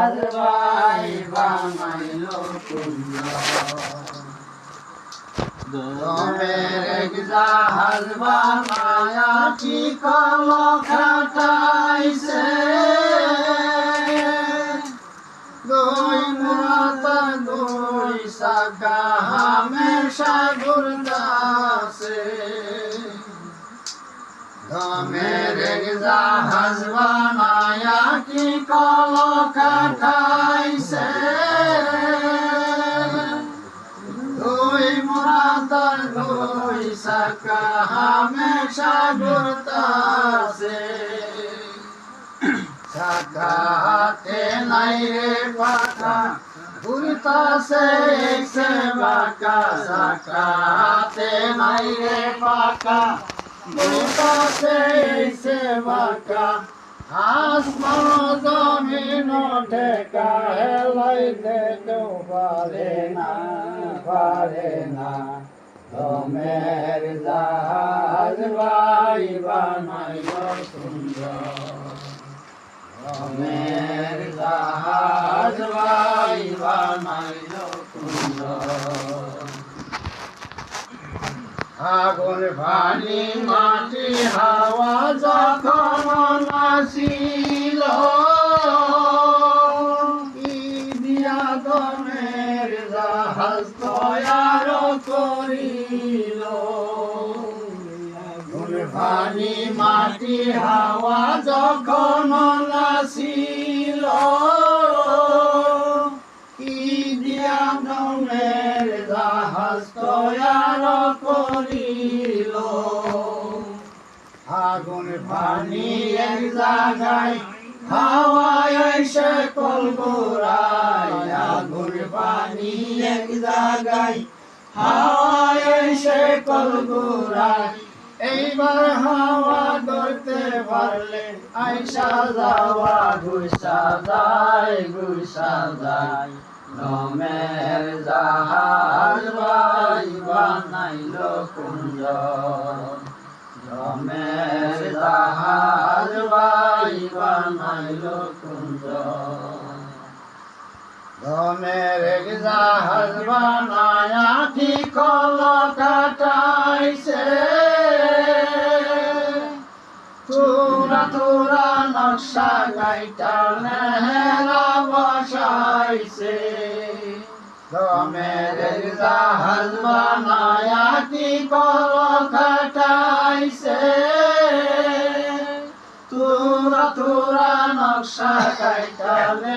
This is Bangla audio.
ভাই বানাইল কুঞ্জ দমের জাহাজ বানায়া কি কল খাটাইছে দুই মুরাতা দুই সাকা হামেশা ঘুরতাছে দমের জাহাজ বানায়া কি কল খাটাইছে দুই মুরাতার দুই সাকা হামেশা ঘুরতাছে সাকা হাতে নাই রে পাখা ঘুরতাছে একসে বাঁকা সাকা হাতে নাই রে পাখা ঘুরতাছে একসে বাঁকা আসমান জমিন ঠেকা হেলাইতে কেউ পারে না দমের জাহাজ ভাই বানাইল সুন্দর দমের জাহাজ ভাই বানাইল সুন্দর আগুন পানি মাটি হাওয়া যখন আসিল দিয়া দমের জাহাজ তৈয়ার করিল আগুন পানি মাটি হাওয়া যখন আসিল দিয়া দমের জাহাজ তৈয়ার করিল আগুন পানি এক জায়গায় হাওয়ায় এসে কলগোরায় আগুন পানি এক জায়গায় হাওয়ায় এসে কলগোরায় এইবার হাওয়া ধরতে পারলে আইসা যাওয়া ঘুষা যায় দমের জাহাজ ভাই বানাইল কুঞ্জ দমের জাহাজ ভাই বানাইল কুঞ্জ দমের জাহাজ বানায়া ঠিক কল কাটাইছে তুরা নকশা গাইটা নেহরা বসাইছে দমের জাহাজ বানায়া কি কল খাটাইছে তুরা নকশা গাইটা